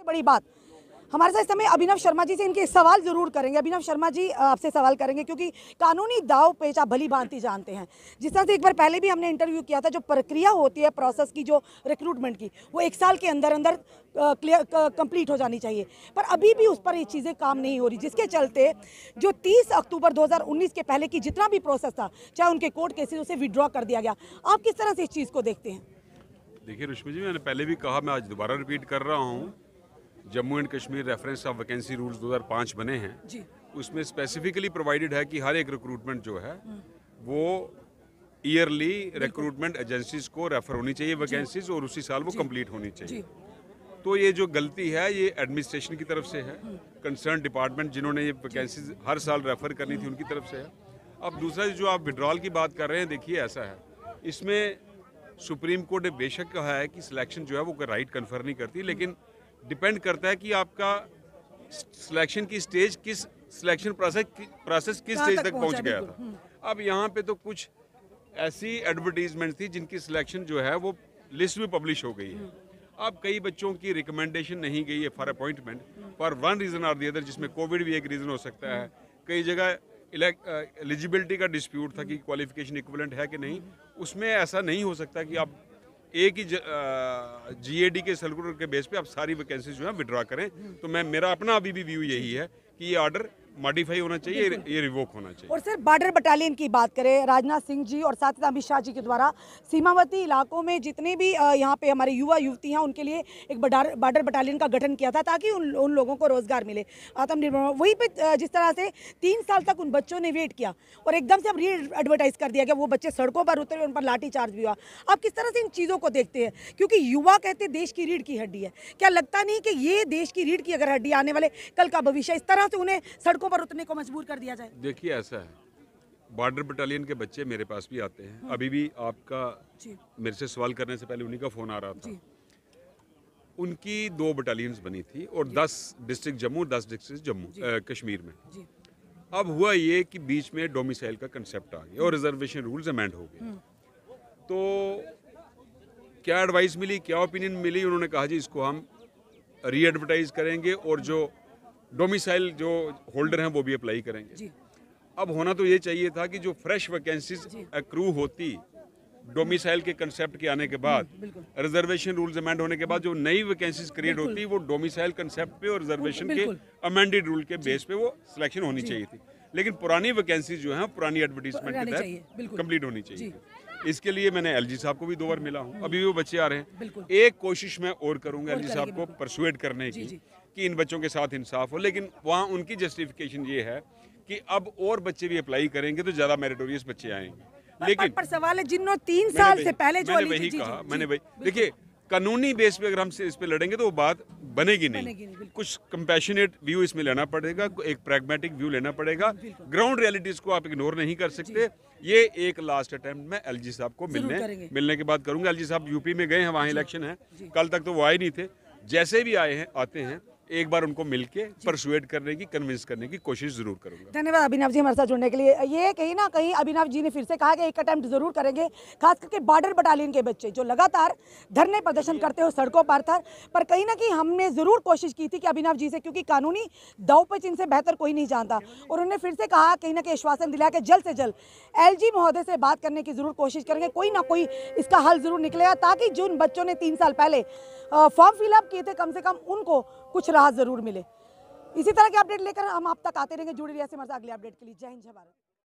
बड़ी बात, हमारे साथ इस समय अभिनव शर्मा जी से इनके सवाल जरूर करेंगे। अभिनव शर्मा जी आपसे सवाल करेंगे क्योंकि कानूनी दाव पेच आप भली भांति जानते हैं। जिस तरह से एक बार पहले भी हमने इंटरव्यू किया था, जो प्रक्रिया होती है प्रोसेस की, जो रिक्रूटमेंट की, वो 1 साल के अंदर अंदर क्लियर कंप्लीट हो जानी चाहिए, पर अभी भी उस पर ये चीज़ें काम नहीं हो रही, जिसके चलते जो 30 अक्टूबर 2019 के पहले की जितना भी प्रोसेस था, चाहे उनके कोर्ट केसेस, उसे विड्रॉ कर दिया गया। आप किस तरह से इस चीज़ को देखते हैं? देखिए रुश्मी जी, मैंने पहले भी कहा, मैं आज दोबारा रिपीट कर रहा हूँ, Jammu and Kashmir reference of vacancy rules 2005 बने हैं जी। उसमें स्पेसिफिकली प्रोवाइडेड है कि हर एक रिक्रूटमेंट जो है वो ईयरली रिक्रूटमेंट एजेंसीज को रेफर होनी चाहिए वैकेंसीज, और उसी साल वो कंप्लीट होनी चाहिए। तो ये जो गलती है ये एडमिनिस्ट्रेशन की तरफ से है, कंसर्न डिपार्टमेंट जिन्होंने ये वैकेंसीज हर साल रेफर करनी थी उनकी तरफ से है। अब दूसरा जो आप विड्रॉल की बात कर रहे हैं, देखिए ऐसा है, इसमें सुप्रीम कोर्ट ने बेशक कहा है कि सिलेक्शन जो है वो राइट कन्फर नहीं करती, लेकिन डिपेंड करता है कि आपका सिलेक्शन की स्टेज किस सिलेक्शन प्रोसेस किस स्टेज तक पहुंच गया था। अब यहाँ पे तो कुछ ऐसी एडवर्टीजमेंट थी जिनकी सिलेक्शन जो है वो लिस्ट में पब्लिश हो गई है। अब कई बच्चों की रिकमेंडेशन नहीं गई है for appointment for one reason और दी अदर, जिसमें कोविड भी एक रीजन हो सकता है। कई जगह एलिजिबिलिटी का डिस्प्यूट था कि क्वालिफिकेशन इक्विवेलेंट है कि नहीं। उसमें ऐसा नहीं हो सकता कि आप एक ही जीएडी के सर्कुलर के बेस पे आप सारी वैकेंसी जो है विड्रॉ करें। तो मेरा अपना अभी भी व्यू यही है कि ये ऑर्डर मॉडिफाई होना चाहिए, ये रिवोक होना चाहिए। और सर, बॉर्डर बटालियन की बात करें, राजनाथ सिंह जी और साथ ही अमित शाह जी के द्वारा सीमावर्ती इलाकों में जितने भी यहाँ पे हमारे युवा युवती हैं उनके लिए एक बॉर्डर बटालियन का गठन किया था ताकि उन लोगों को रोजगार मिले, आत्मनिर्भर। वहीं पे जिस तरह से 3 साल तक उन बच्चों ने वेट किया और एकदम से अब री एडवर्टाइज कर दिया गया, वो बच्चे सड़कों पर उतरे, उन पर लाठी चार्ज भी हुआ। आप किस तरह से इन चीज़ों को देखते हैं? क्योंकि युवा कहते देश की रीढ़ की हड्डी है, क्या लगता नहीं कि ये देश की रीढ़ की अगर हड्डी आने वाले कल का भविष्य, इस तरह से उन्हें सड़कों पर उतरने को मजबूर कर दिया जाए? देखिए ऐसा है, बॉर्डर बटालियन के बच्चे मेरे पास भी आते हैं। अभी भी आपका मेरे से सवाल करने से पहले उन्हीं का फोन आ रहा था। उनकी 2 बटालियंस बनी थी और 10 डिस्ट्रिक्ट जम्मू, 10 डिस्ट्रिक्ट जम्मू कश्मीर में। अब हुआ ये कि बीच में डोमिसाइल का कंसेप्ट आ गया और रिजर्वेशन रूल्स अमेंड हो गए। तो क्या एडवाइस मिली, क्या ओपिनियन मिली? उन्होंने कहा जी इसको हम री एडवर्टाइज करेंगे और जो डोमिसाइल जो होल्डर हैं वो भी अप्लाई करेंगे। अब होना तो ये चाहिए था कि जो फ्रेश वैकेंसीज एक्रू होती डोमिसाइल के कंसेप्ट के आने के बाद, रिजर्वेशन रूल्स अमेंड होने के बाद, जो नई वैकेंसीज क्रिएट होती वो डोमिसाइल कंसेप्ट पे और रिजर्वेशन के अमेंडेड रूल के बेस पे वो सिलेक्शन होनी चाहिए थी। लेकिन पुरानी वैकेंसीज जो है पुरानी एडवर्टीजमेंट के तहत कंप्लीट होनी चाहिए। इसके लिए मैंने एलजी साहब को भी 2 बार मिला हूँ, अभी भी वो बच्चे आ रहे हैं। एक कोशिश मैं और करूंगा एलजी साहब को परसुएड करने की कि इन बच्चों के साथ इंसाफ हो, लेकिन वहाँ उनकी जस्टिफिकेशन ये है कि अब और बच्चे भी अप्लाई करेंगे तो ज्यादा मेरिटोरियस बच्चे आएंगे। लेकिन पर सवाल है, जिन्होंने 3 साल से पहले जो मैंने वही कहा, देखिए कानूनी बेस पे अगर हम इस पे लड़ेंगे तो वो बात बनेगी नहीं। कुछ कंपैशनेट व्यू इसमें लेना पड़ेगा, एक प्रैग्मेटिक व्यू लेना पड़ेगा। ग्राउंड रियलिटीज को आप इग्नोर नहीं कर सकते। ये एक लास्ट अटेम्प्ट मैं एलजी साहब को मिलने के बाद करूंगा। एलजी साहब यूपी में गए हैं, वहाँ इलेक्शन है, कल तक तो वो आए नहीं थे। जैसे भी आते हैं एक बार उनको मिलके परसुएड करने की, कन्विंस करने की कोशिश जरूर करूंगा। धन्यवाद अभिनव जी हमारे साथ जुड़ने के लिए। ये कहीं ना कहीं अभिनव जी ने फिर से कहा कि एक अटेम्प्ट जरूर करेंगे, खास करके बॉर्डर बटालियन के बच्चे जो लगातार धरने प्रदर्शन करते हो सड़कों पर कहीं ना कहीं हमने जरूर कोशिश की थी कि अभिनव जी से, क्योंकि कानूनी दाव पेच इनसे बेहतर कोई नहीं जानता, और उन्होंने फिर से कहा, कहीं ना कहीं आश्वासन दिलाया कि जल्द से जल्द एलजी महोदय से बात करने की जरूर कोशिश करेंगे, कोई ना कोई इसका हल जरूर निकलेगा, ताकि जिन बच्चों ने 3 साल पहले फॉर्म फिलअप किए थे कम से कम उनको कुछ राहत जरूर मिले। इसी तरह के अपडेट लेकर हम आप तक आते रहेंगे। जुड़ी रहिए हमारे साथ अगले अपडेट के लिए। जय हिंद, जय भारत।